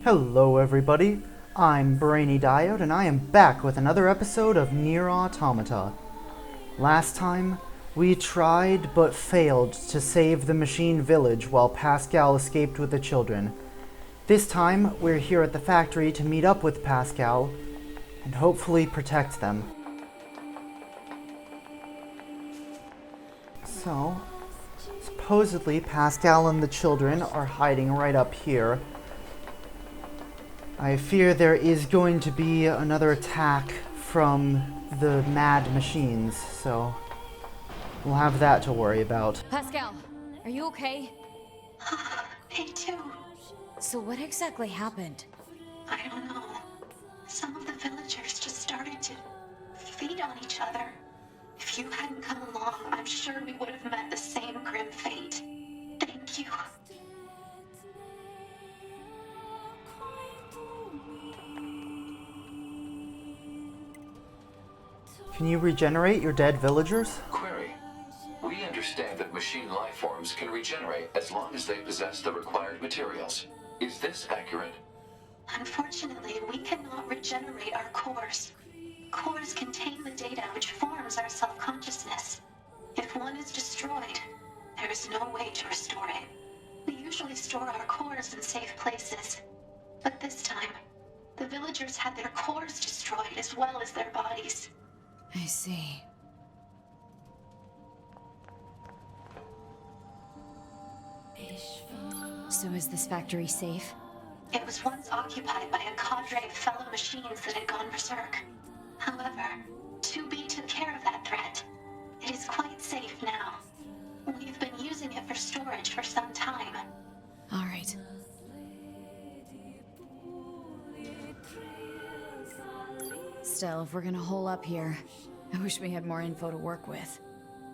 Hello everybody, I'm Brainy Diode and I am back with another episode of Nier Automata. Last time, we tried but failed to save the machine village while Pascal escaped with the children. This time, we're here at the factory to meet up with Pascal and hopefully protect them. So, supposedly Pascal and the children are hiding right up here. I fear there is going to be another attack from the mad machines, so we'll have that to worry about. Pascal, are you okay? Me too. So what exactly happened? I don't know. Some of the villagers just started to feed on each other. If you hadn't come along, I'm sure we would have met the same grim fate. Thank you. Can you regenerate your dead villagers? Query. We understand that machine life forms can regenerate as long as they possess the required materials. Is this accurate? Unfortunately, we cannot regenerate our cores. Cores contain the data which forms our self-consciousness. If one is destroyed, there is no way to restore it. We usually store our cores in safe places. But this time, the villagers had their cores destroyed as well as their bodies. I see. So is this factory safe? It was once occupied by a cadre of fellow machines that had gone berserk. However, 2B took care of that threat. It is quite safe now. We've been using it for storage for some time. All right. Still, if we're gonna hole up here, I wish we had more info to work with.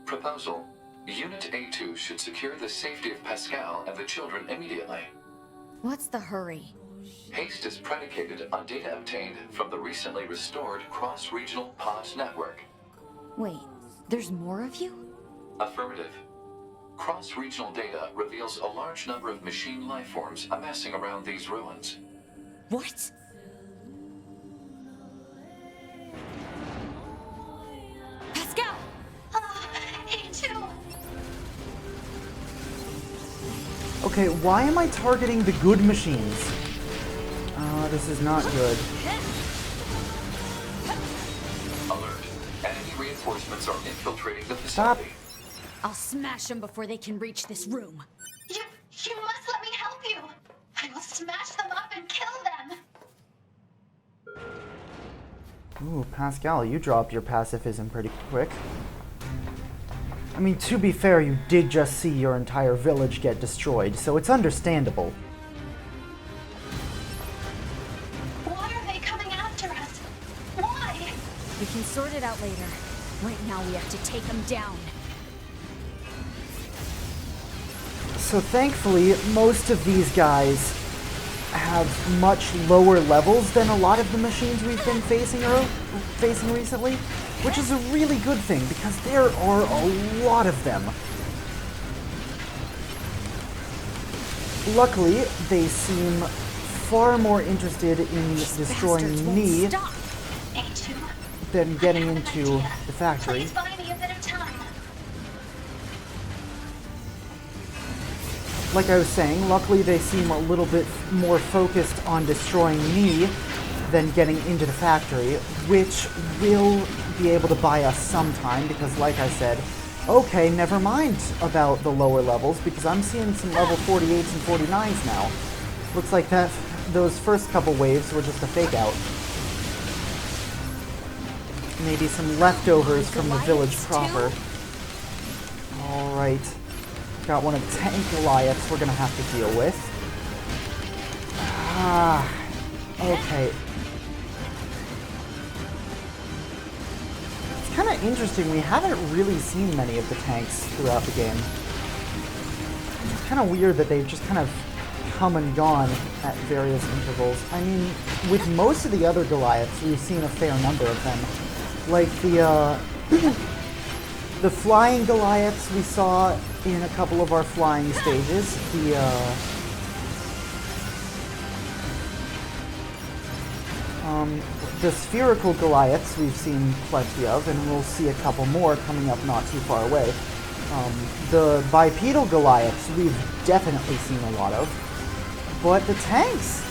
Proposal. Unit A2 should secure the safety of Pascal and the children immediately. What's the hurry? Haste is predicated on data obtained from the recently restored cross-regional pod network. Wait, there's more of you? Affirmative. Cross-regional data reveals a large number of machine life forms amassing around these ruins. What? Pascal! A2! Okay, why am I targeting the good machines? This is not good. Alert. Enemy reinforcements are infiltrating the Stop. facility. I'll smash them before they can reach this room. You must let me help you! I will smash them up and kill them! Ooh, Pascal, you dropped your pacifism pretty quick. I mean, to be fair, you did just see your entire village get destroyed, so it's understandable. Why are they coming after us? Why? We can sort it out later. Right now we have to take them down. So thankfully, most of these guys have much lower levels than a lot of the machines we've been facing recently, which is a really good thing because there are a lot of them. Luckily, they seem far more interested in destroying Bastards won't me stop. A2, than getting I have an into idea. the factory. Please buy me a bit of time. Like I was saying, luckily they seem a little bit more focused on destroying me than getting into the factory, which will be able to buy us some time, because like I said, okay, never mind about the lower levels, because I'm seeing some level 48s and 49s now. Looks like those first couple waves were just a fake out. Maybe some leftovers from the village proper. Alright. Got one of the tank Goliaths we're gonna have to deal with. Ah, okay. It's kind of interesting, we haven't really seen many of the tanks throughout the game. It's kind of weird that they've just kind of come and gone at various intervals. I mean, with most of the other Goliaths, we've seen a fair number of them. Like the flying Goliaths we saw in a couple of our flying stages. The spherical Goliaths we've seen plenty of, and we'll see a couple more coming up not too far away. The bipedal Goliaths we've definitely seen a lot of. But the tanks,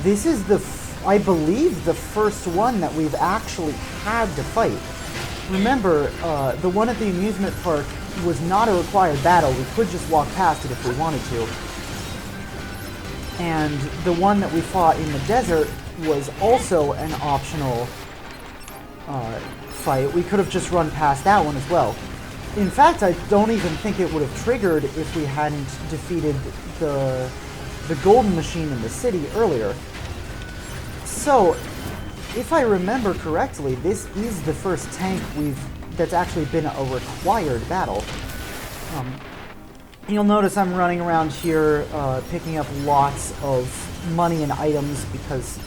this is I believe the first one that we've actually had to fight. Remember, the one at the amusement park was not a required battle. We could just walk past it if we wanted to. And the one that we fought in the desert was also an optional fight. We could have just run past that one as well. In fact, I don't even think it would have triggered if we hadn't defeated the golden machine in the city earlier. So, if I remember correctly, this is the first tank that's actually been a required battle. You'll notice I'm running around here picking up lots of money and items because,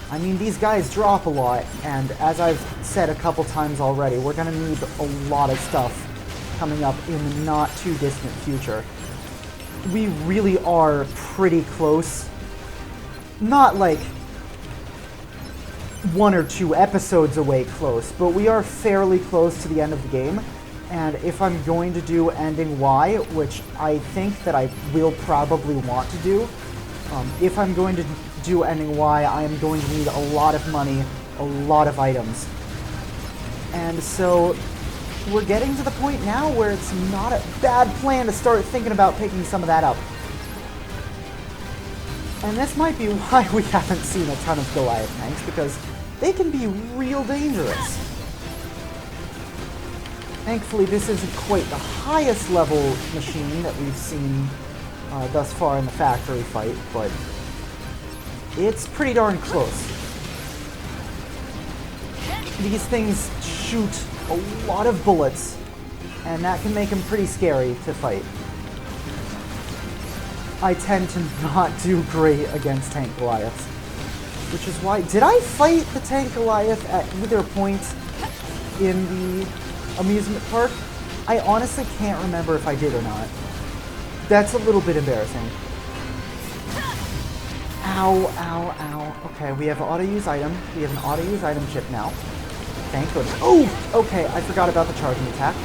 I mean, these guys drop a lot, and as I've said a couple times already, we're going to need a lot of stuff coming up in the not too distant future. We really are pretty close. Not like 1 or 2 episodes away close, but we are fairly close to the end of the game. And if I'm going to do Ending Y, which I think that I will probably want to do, if I'm going to do Ending Y, I am going to need a lot of money, a lot of items. And so we're getting to the point now where it's not a bad plan to start thinking about picking some of that up. And this might be why we haven't seen a ton of Goliath tanks, because they can be real dangerous. Thankfully, this isn't quite the highest level machine that we've seen thus far in the factory fight, but it's pretty darn close. These things shoot a lot of bullets, and that can make them pretty scary to fight. I tend to not do great against tank Goliaths, which is why... Did I fight the tank Goliath at either point in the amusement park? I honestly can't remember if I did or not. That's a little bit embarrassing. Ow, ow, ow. Okay, we have an auto-use item. We have an auto-use item chip now. Thank goodness. Oh! Okay, I forgot about the charging attack.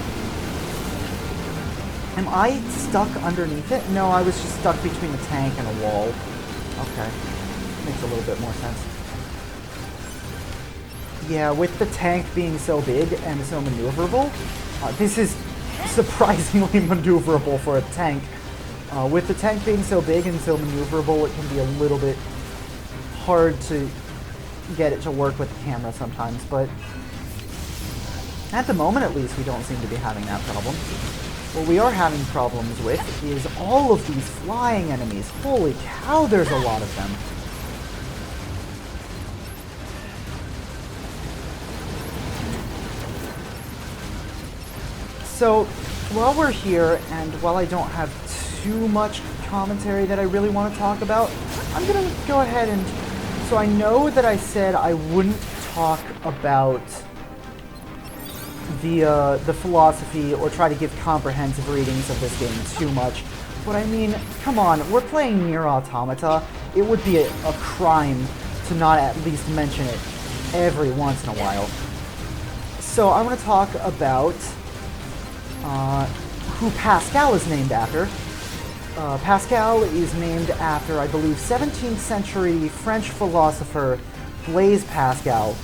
Am I stuck underneath it? No, I was just stuck between the tank and a wall. Okay. Makes a little bit more sense. Yeah, with the tank being so big and so maneuverable, this is surprisingly maneuverable for a tank. With the tank being so big and so maneuverable, it can be a little bit hard to get it to work with the camera sometimes, but at the moment at least we don't seem to be having that problem. What we are having problems with is all of these flying enemies. Holy cow, there's a lot of them. So, while we're here, and while I don't have too much commentary that I really want to talk about, I'm going to go ahead and... So I know that I said I wouldn't talk about the philosophy or try to give comprehensive readings of this game too much, but I mean, come on, we're playing Nier Automata. It would be a crime to not at least mention it every once in a while. So I want to talk about who Pascal is named after. Pascal is named after, I believe, 17th century French philosopher Blaise Pascal.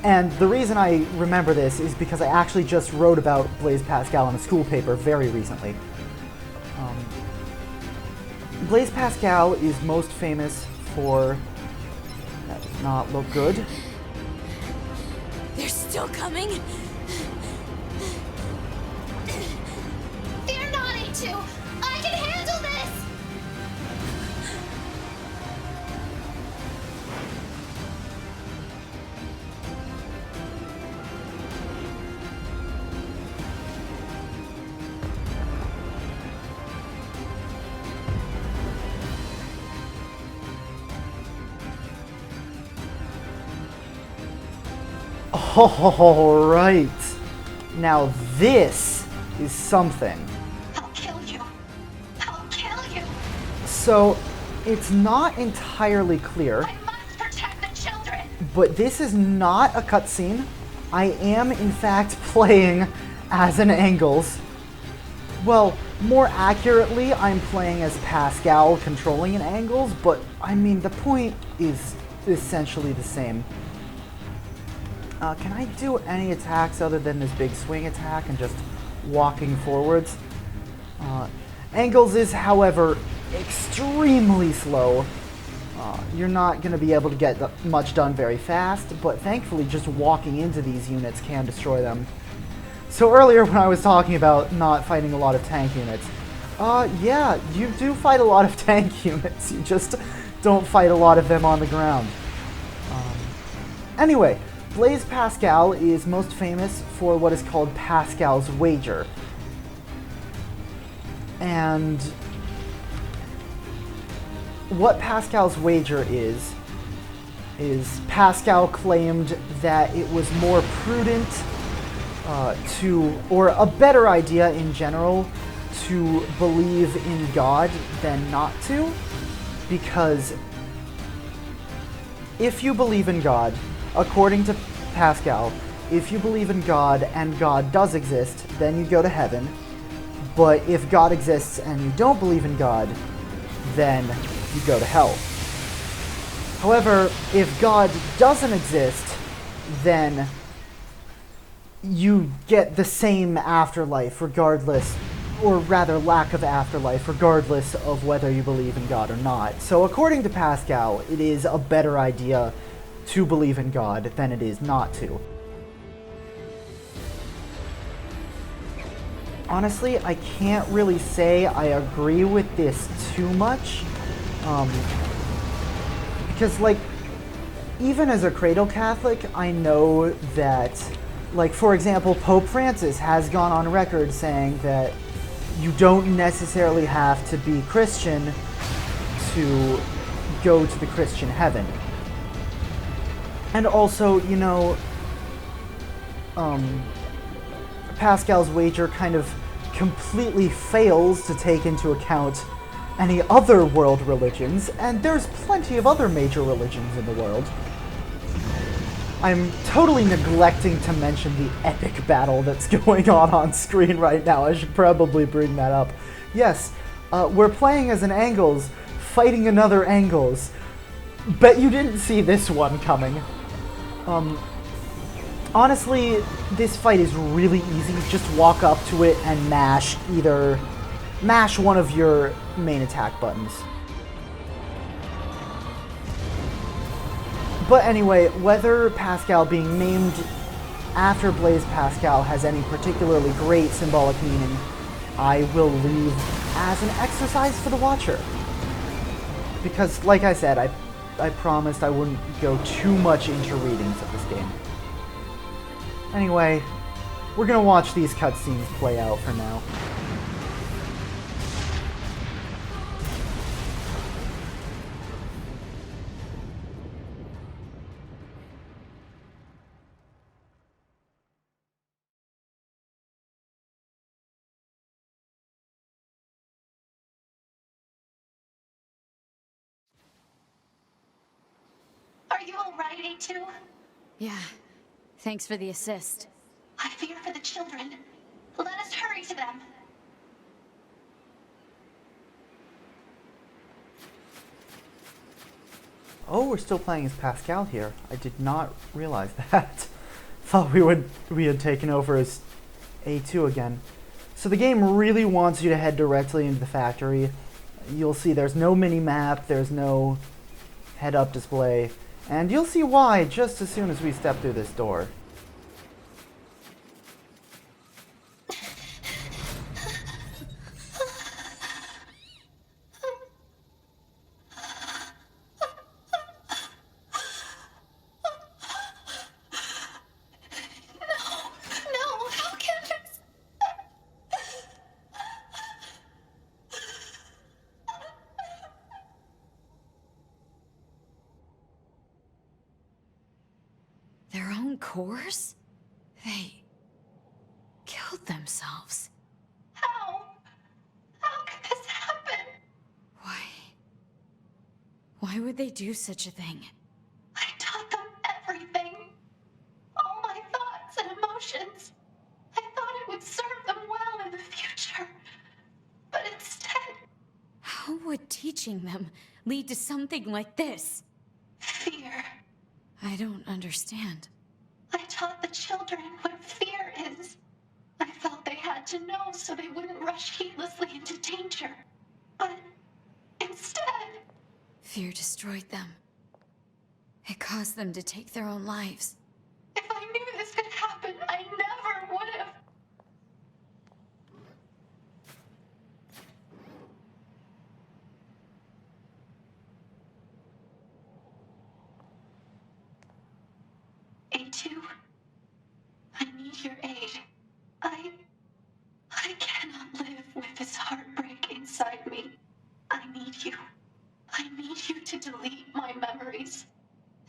And the reason I remember this is because I actually just wrote about Blaise Pascal in a school paper very recently. Blaise Pascal is most famous for... That does not look good. They're still coming? Fear not, A2! I can handle this! Alright. Now this is something. I'll kill you. I'll kill you. So, It's not entirely clear, I must protect the children! but this is not a cutscene. I am, in fact, playing as an Angles. Well, more accurately, I'm playing as Pascal controlling an Angles, but I mean, the point is essentially the same. Can I do any attacks other than this big swing attack and just walking forwards? Angles is, however, extremely slow. You're not going to be able to get much done very fast, but thankfully just walking into these units can destroy them. So earlier when I was talking about not fighting a lot of tank units, yeah, you do fight a lot of tank units, you just don't fight a lot of them on the ground. Anyway, Blaise Pascal is most famous for what is called Pascal's Wager. And what Pascal's Wager is Pascal claimed that it was more prudent or a better idea in general, to believe in God than not to, because if you believe in God, according to Pascal, if you believe in God and God does exist, then you go to heaven. But if God exists and you don't believe in God, then you go to hell. However, if God doesn't exist, then you get the same afterlife regardless, or rather lack of afterlife, regardless of whether you believe in God or not. So according to Pascal, it is a better idea to believe in God than it is not to. Honestly, I can't really say I agree with this too much, because, like, even as a cradle Catholic, I know that, like, for example, Pope Francis has gone on record saying that you don't necessarily have to be Christian to go to the Christian heaven. And also, you know, Pascal's Wager kind of completely fails to take into account any other world religions, and there's plenty of other major religions in the world. I'm totally neglecting to mention the epic battle that's going on screen right now. I should probably bring that up. Yes, we're playing as an Angles, fighting another Angles. Bet you didn't see this one coming. Honestly, this fight is really easy. Just walk up to it and mash one of your main attack buttons. But anyway, whether Pascal being named after Blaise Pascal has any particularly great symbolic meaning, I will leave as an exercise for the watcher. Because, like I said, I promised I wouldn't go too much into readings of this game. Anyway, we're gonna watch these cutscenes play out for now. Are you alright, A2? Yeah. Thanks for the assist. I fear for the children. Let us hurry to them. Oh, we're still playing as Pascal here. I did not realize that. Thought we had taken over as A2 again. So the game really wants you to head directly into the factory. You'll see there's no mini-map, there's no head-up display, and you'll see why just as soon as we step through this door. No, how can this? Their own cores? They killed themselves. How? How could this happen? Why? Why would they do such a thing? I taught them everything. All my thoughts and emotions. I thought it would serve them well in the future. But instead, How would teaching them lead to something like this? fear. I don't understand. I taught the children what fear is. I felt they had to know so they wouldn't rush heedlessly into danger. But instead, Fear destroyed them. It caused them to take their own lives. if I knew this could happen, I never would have. A2, I need your aid. I cannot live with this heartbreak inside me. I need you. I need you to delete my memories.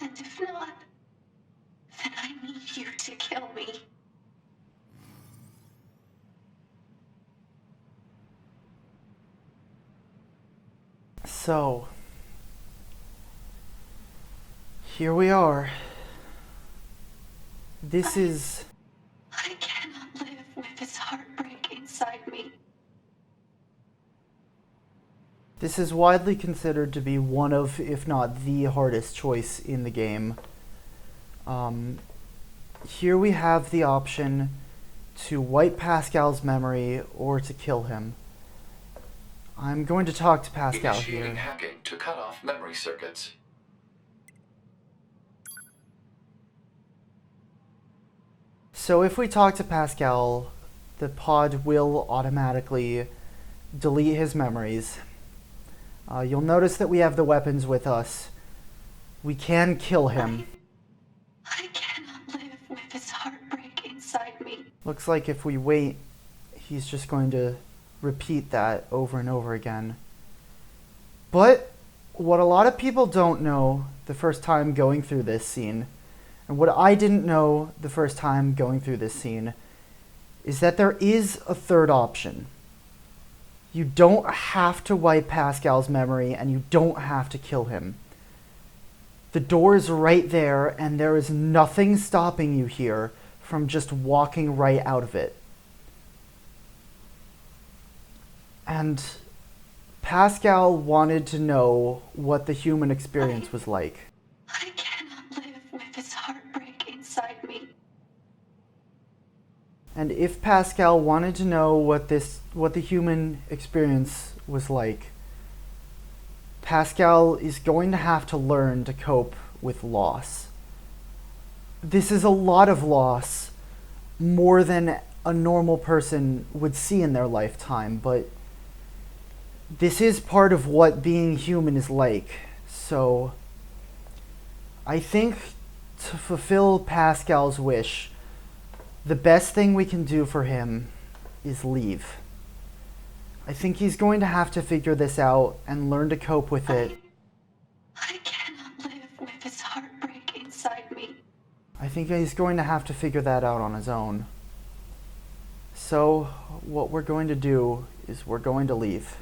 And if not, then I need you to kill me. So, here we are. This is... I cannot live with this heartbreak inside me. This is widely considered to be one of, if not the hardest choice in the game. Here we have the option to wipe Pascal's memory or to kill him. I'm going to talk to Pascal Initiating here. hacking to cut off memory circuits. So if we talk to Pascal, the pod will automatically delete his memories. You'll notice that we have the weapons with us. We can kill him. I cannot live with this heartbreak inside me. Looks like if we wait, he's just going to repeat that over and over again. But what a lot of people don't know the first time going through this scene, and what I didn't know the first time going through this scene, is that there is a third option. You don't have to wipe Pascal's memory, and you don't have to kill him. The door is right there, and there is nothing stopping you here from just walking right out of it. And Pascal wanted to know what the human experience was like. I cannot live with this heartbreak inside me. And if Pascal wanted to know what the human experience was like, Pascal is going to have to learn to cope with loss. This is a lot of loss, more than a normal person would see in their lifetime, but this is part of what being human is like. So I think to fulfill Pascal's wish, the best thing we can do for him is leave. I think he's going to have to figure this out and learn to cope with it. I cannot live with this heartbreak inside me. I think he's going to have to figure that out on his own. So, what we're going to do is we're going to leave.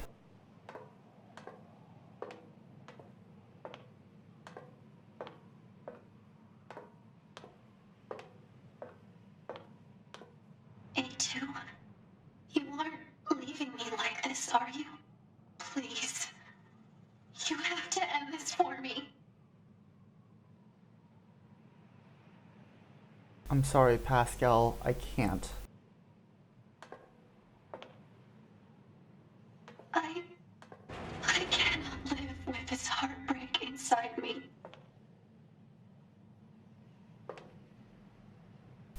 A2, you aren't leaving me like this, are you? Please. You have to end this for me. I'm sorry, Pascal, I can't. I cannot live with this heartbreak inside me.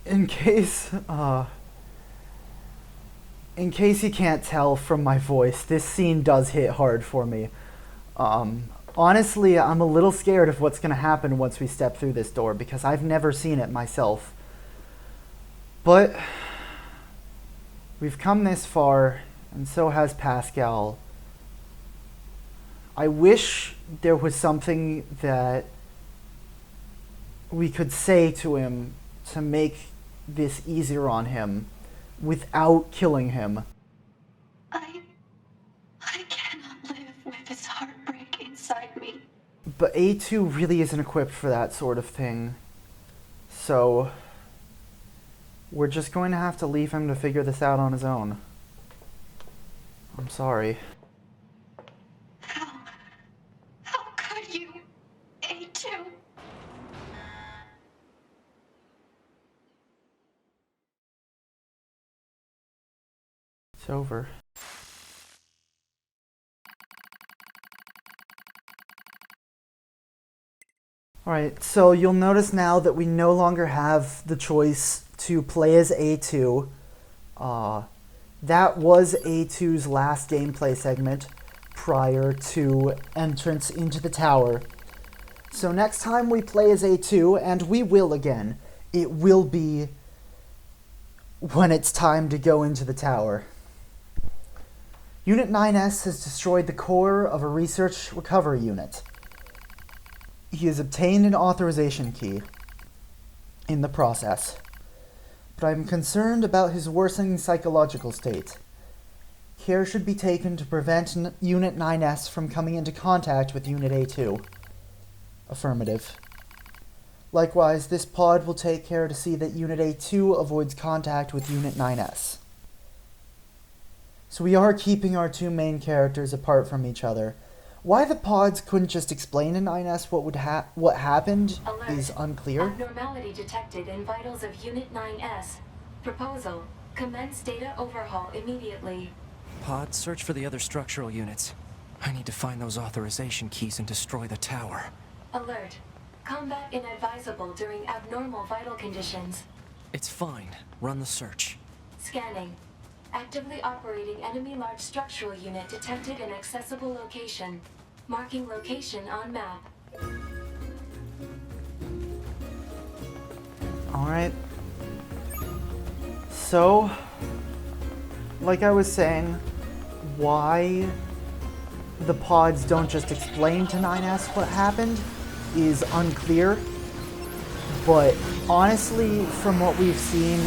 In case you can't tell from my voice, this scene does hit hard for me. Honestly, I'm a little scared of what's going to happen once we step through this door, because I've never seen it myself. But we've come this far, and so has Pascal. I wish there was something that we could say to him to make this easier on him without killing him. I cannot live with this heartbreak inside me. But A2 really isn't equipped for that sort of thing. So we're just going to have to leave him to figure this out on his own. I'm sorry. How could you? A2. It's over. Alright, so you'll notice now that we no longer have the choice to play as A2. That was A2's last gameplay segment prior to entrance into the tower. So next time we play as A2, and we will again, it will be when it's time to go into the tower. Unit 9S has destroyed the core of a research recovery unit. He has obtained an authorization key in the process, but I'm concerned about his worsening psychological state. Care should be taken to prevent Unit 9S from coming into contact with Unit A2. Affirmative. Likewise, this pod will take care to see that Unit A2 avoids contact with Unit 9S. So we are keeping our two main characters apart from each other. Why the pods couldn't just explain to 9S what happened Alert. is unclear. Abnormality detected in vitals of Unit 9S. Proposal. Commence data overhaul immediately. Pod, search for the other structural units. I need to find those authorization keys and destroy the tower. Alert. Combat inadvisable during abnormal vital conditions. It's fine. Run the search. Scanning. Actively operating enemy large structural unit detected in accessible location. Marking location on map. Alright. So, like I was saying, why the pods don't just explain to 9S what happened is unclear. But honestly, from what we've seen,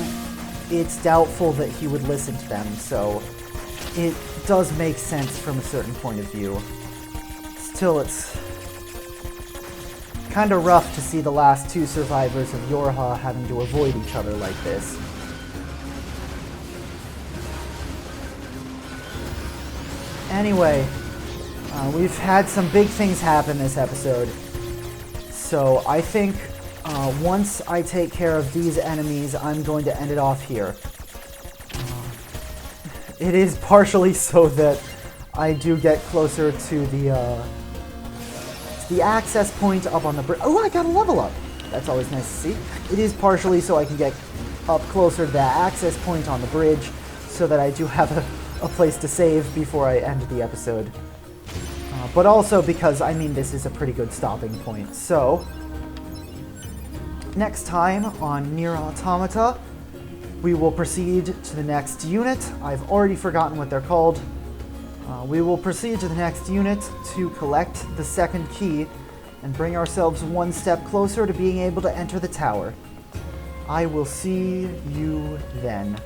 it's doubtful that he would listen to them, so it does make sense from a certain point of view. Still, it's kind of rough to see the last two survivors of Yorha having to avoid each other like this. Anyway, we've had some big things happen this episode, so I think once I take care of these enemies, I'm going to end it off here. It is partially so that I do get closer to the access point up on the bridge. Oh, I got a level up! That's always nice to see. It is partially so I can get up closer to that access point on the bridge, so that I do have a place to save before I end the episode. But also because, I mean, this is a pretty good stopping point. So, next time on Nier Automata, we will proceed to the next unit. I've already forgotten what they're called. We will proceed to the next unit to collect the second key and bring ourselves one step closer to being able to enter the tower. I will see you then.